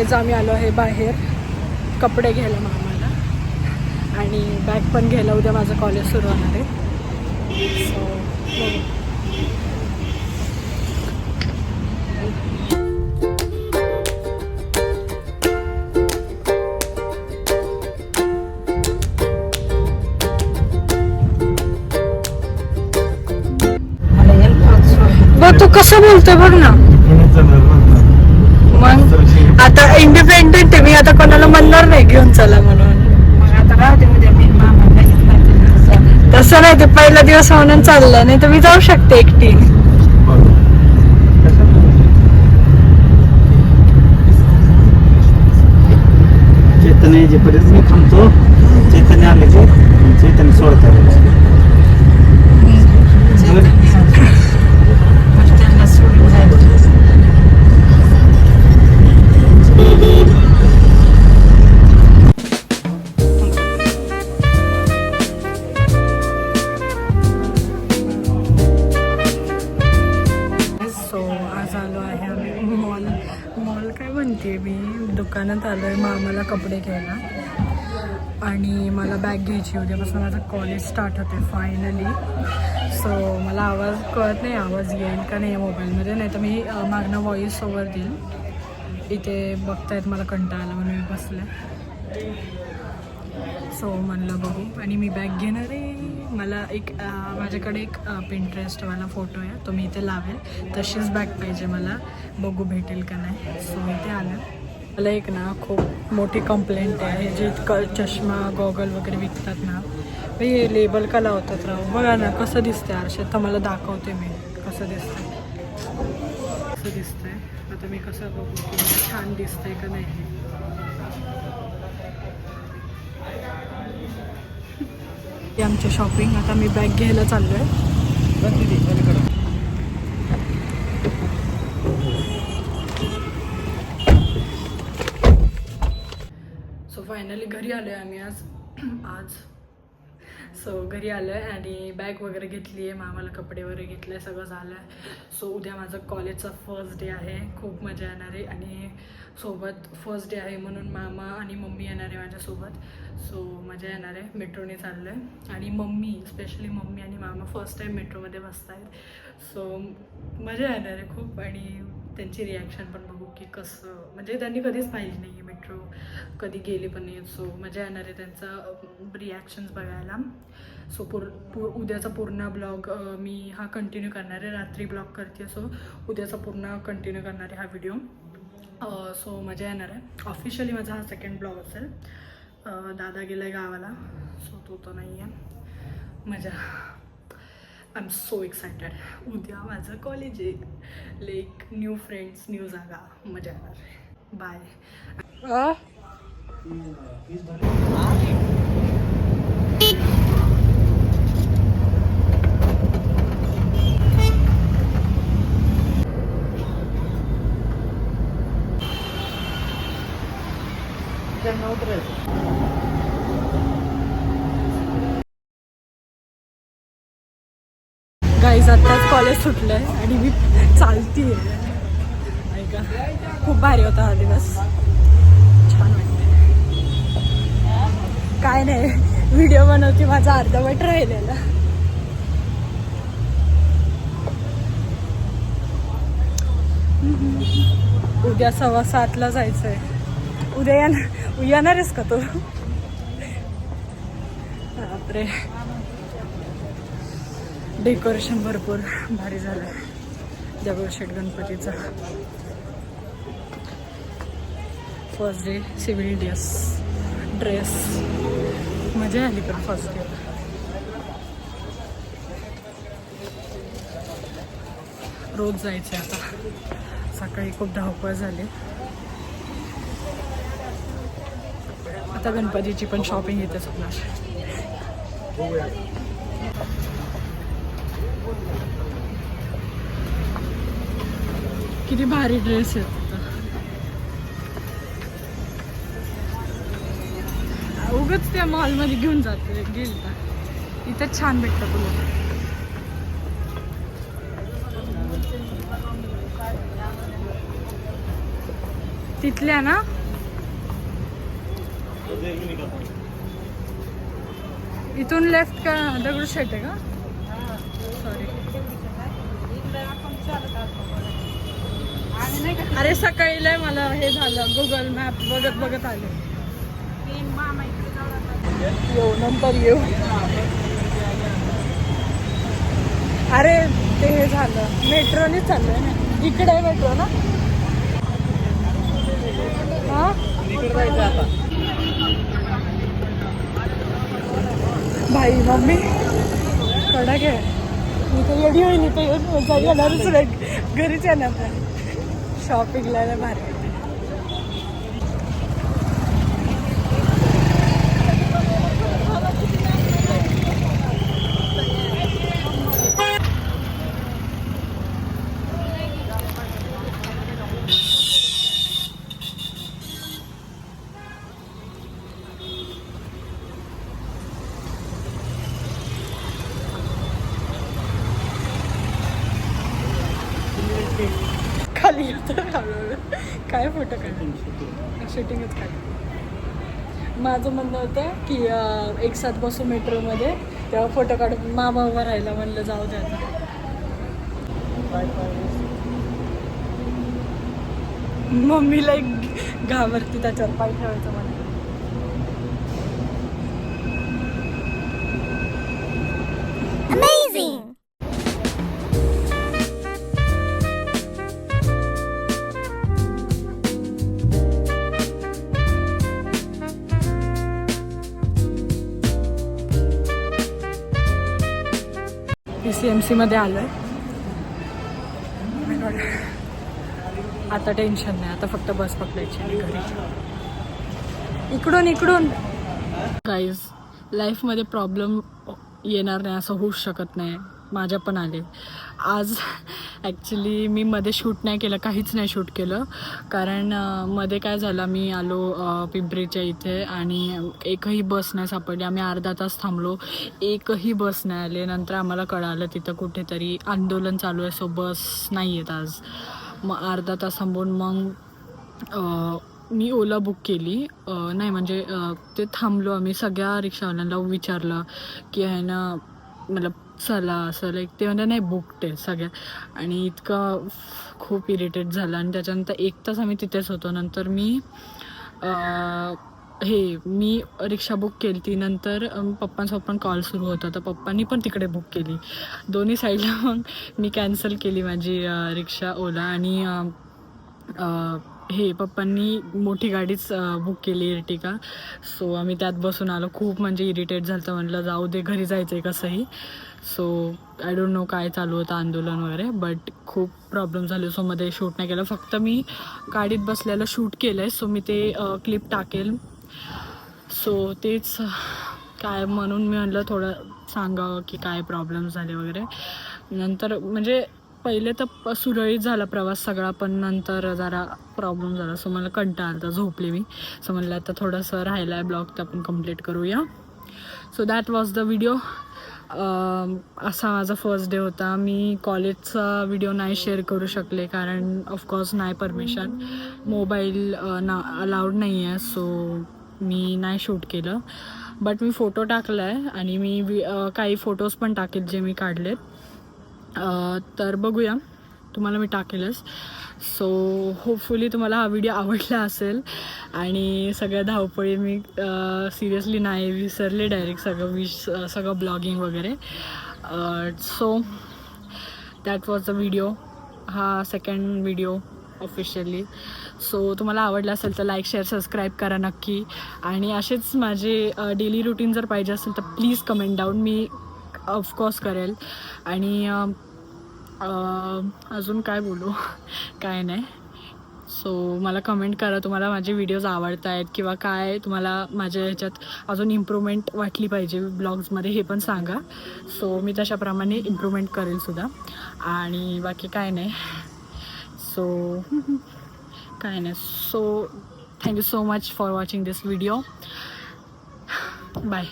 आम्ही आलो आहे बाहेर कपडे घ्यायला मामाला आणि बॅग पण घ्यायला. उद्या माझं कॉलेज सुरू होणार आहे. सो बघ तू कसं बोलतोय बघ ना. मग आता इंडिपेंडेंट आहे मी, आता कोणाला म्हणणार नाही घेऊन चला म्हणून. तसं नाही, ते पहिला दिवस म्हणून चाललं, नाही तर मी जाऊ शकते एकटी. चैतन्य जेपर्यंत मी थांबतो, चैतन्य आले की चैतन्य सोडतात. दुकानात आलो आहे मामाला कपडे घ्यायला आणि मला बॅग घ्यायची. उद्यापासून माझं कॉलेज स्टार्ट होते फायनली. सो मला आवाज कळत नाही, आवाज येईल का नाही मोबाईलमध्ये, नाही तर मी मागणं व्हॉइस ओव्हर देईल. इथे बघतायत मला कंटाळा आला म्हणून मी बसले. सो म्हणलं बघू. आणि मी बॅग घेणार आहे. मला एक माझ्याकडे एक पिंटरेस्टवाला फोटो आहे, तो मी इथे लावेल. तशीच बॅग पाहिजे मला, बघू भेटेल का नाही. सो इथे आलं. मला एक ना खूप मोठी कंप्लेंट आहे, जे चष्मा गॉगल वगैरे विकतात ना, हे लेबल का लावतात राव. बघा ना कसं दिसतंय आरशात. तर मला दाखवते मी कसं दिसतंय. कसं दिसतंय आता मी कसं बघू की छान दिसतंय का नाही. आमची शॉपिंग. आता मी बॅग घ्यायला चाललो आहे. सो फायनली घरी आलो आहे आम्ही आज. सो घरी आलो आहे आणि बॅग वगैरे घेतली आहे, मामाला कपडे वगैरे घेतले, सगळं झालं आहे. सो उद्या माझं कॉलेजचा फर्स्ट डे आहे. खूप मजा येणार आहे आणि सोबत फर्स्ट डे आहे म्हणून मामा आणि मम्मी येणार आहे माझ्यासोबत. सो मजा येणार आहे. मेट्रोने चाललो आहे आणि मम्मी, स्पेशली मम्मी आणि मामा फर्स्ट टाईम मेट्रोमध्ये बसत आहेत. सो मजा येणार आहे खूप. आणि त्यांची रिॲक्शन पण बघू की कसं, म्हणजे त्यांनी कधीच पाहिली नाही आहे मेट्रो, कधी गेली पण नाही. सो मजा येणार आहे त्यांचा रिॲक्शन्स बघायला. सो उद्याचा पूर्ण ब्लॉग मी हा कंटिन्यू करणार आहे. रात्री ब्लॉग करते, सो उद्याचा पूर्ण कंटिन्यू करणार आहे हा व्हिडिओ. सो मजा येणार आहे. ऑफिशियली माझा हा सेकंड ब्लॉग असेल. दादा गेला आहे गावाला, सो तो तर नाही आहे. मजा. I am so excited. उद्या माझं कॉलेज आहे. लाईक न्यू फ्रेंड्स, न्यू जागा, मजा येणार आहे. बाय. गाईज आत्ताच कॉलेज सुटलं आहे आणि मी चालती आहे. ऐका, खूप भारी होता हा दिवस, छान वाटतं. काय नाही, व्हिडिओ बनवते, माझा अर्धवट राहिलेला. उद्या 7:15 जायचं आहे. उद्या येणार आहेस का तू? बापरे, डेकोरेशन भरपूर भारी झालं आहे दगडूशेठ गणपतीचा. फर्स्ट डे सिव्हिल ड्रेस मजा आली. पण फर्स्ट डे रोज जायचे. आता सकाळी खूप धावपळ झाली. आता गणपतीची पण शॉपिंग इथेच होणार. किती भारी ड्रेस आहेत. उगाच त्या मॉलमध्ये घेऊन जाते गेलता. इथंच छान भेटतं तुला. तिथल्या ना? इथून लेफ्ट का दगडूशेठ आहे का? सॉरी. अरे सकाळी लय मला हे झालं, गुगल मॅप बघत बघत आले. येऊ नंतर येऊ. अरे ते हे झालं, मेट्रोने चाललंय ना. इकडे आहे मेट्रो ना. हा भाई मम्मी कडक आहे. मी तर येडी होईल इथं येऊन येणारच नाही, घरीच येणार नाही. शॉपिंगला भारी. खाली काय फोटो काढ, शूटिंगच काढ. माझं म्हणणं होतं की एक साथ बसू मेट्रोमध्ये, तेव्हा फोटो काढून मामा उभा राहिला. म्हणलं जाऊ द्या आता. मम्मीला एक घाबरती त्याच्यावर पाय ठेवायचं मला. PCMC मध्ये आलोय. आता टेन्शन नाही, आता फक्त बस पकडायची आणि घरी. इकडून गाईज, लाईफमध्ये प्रॉब्लेम येणार नाही असं होऊच शकत नाही. माझ्या पण आले. आज ॲक्च्युली मी मध्ये शूट नाही केलं, काहीच नाही शूट केलं. कारण मध्ये काय झालं, मी आलो पिंपरीच्या इथे आणि एकही बस नाही सापडली. आम्ही अर्धा तास थांबलो, एकही बस नाही आले. नंतर आम्हाला कळालं तिथं कुठेतरी आंदोलन चालू आहे, सो बस नाही आहेत आज. मग अर्धा तास थांबून मग मी ओला बुक केली. नाही म्हणजे ते थांबलो आम्ही. सगळ्या रिक्षावाल्यांना विचारलं की आहे ना, मतलब चला असं लाईक ते म्हणजे नाही बुकड आहे सगळ्या. आणि इतकं खूप इरिटेट झालं. आणि त्याच्यानंतर 1 तास आम्ही तिथेच होतो. नंतर मी रिक्षा बुक केली ती. नंतर पप्पांचा पण कॉल सुरू होता, तर पप्पांनी पण तिकडे बुक केली. दोन्ही साईडला मग मी कॅन्सल केली माझी रिक्षा ओला. आणि पप्पांनी मोठी गाडीच बुक केली, एर्टिगा. सो आम्ही त्यात बसून आलो. खूप म्हणजे इरिटेट झालं तर म्हटलं जाऊ दे, घरी जायचं आहे कसंही. सो आय डोंट नो काय चालू होतं आंदोलन वगैरे, बट खूप प्रॉब्लेम झाले. सो मध्ये शूट नाही केलं, फक्त मी गाडीत बसलेलं शूट केलं आहे. सो मी ते क्लिप टाकेल. सो तेच काय म्हणून मी म्हटलं थोडं सांगावं की काय प्रॉब्लेम झाले वगैरे. नंतर म्हणजे पहिले तर सुरळीत झाला प्रवास सगळा, पण नंतर जरा प्रॉब्लेम झाला. सो मला कंटाळा आला, झोपले मी. सो म्हणलं आता थोडंसं राहिलं आहे ब्लॉग, तर आपण कंप्लीट करूया. So that was the video. असा माझा फर्स्ट डे होता. मी कॉलेजचा व्हिडिओ नाही शेअर करू शकले, कारण ऑफकोर्स नाही परमिशन, मोबाईल अलाउड नाही आहे. सो मी नाही शूट केलं. बट मी फोटो टाकला आहे आणि मी काही फोटोज पण टाकेल जे मी काढलेत. तर बघूया, तुम्हाला मी टाकेलच. सो होपफुली तुम्हाला हा व्हिडिओ आवडला असेल. आणि सगळ्या धावपळी मी सिरियसली नाही विसरले, डायरेक्ट सगळं ब्लॉगिंग वगैरे. So that was the video. हा सेकंड व्हिडिओ ऑफिशियली. सो तुम्हाला आवडला असेल तर लाईक, शेअर, सबस्क्राईब करा नक्की. आणि असेच माझे डेली रुटीन जर पाहिजे असेल तर please comment down, me of course करेल. आणि अजून काय बोलू, काय नाही. सो मला कमेंट करा, तुम्हाला माझे व्हिडिओज आवडत आहेत किंवा काय तुम्हाला माझ्या ह्याच्यात अजून इम्प्रूव्हमेंट वाटली पाहिजे ब्लॉग्समध्ये, हे पण सांगा. सो मी तशाप्रमाणे इम्प्रूव्हमेंट करेल सुद्धा. आणि बाकी काय नाही. सो काय नाही. So thank you so much for watching this video. Bye.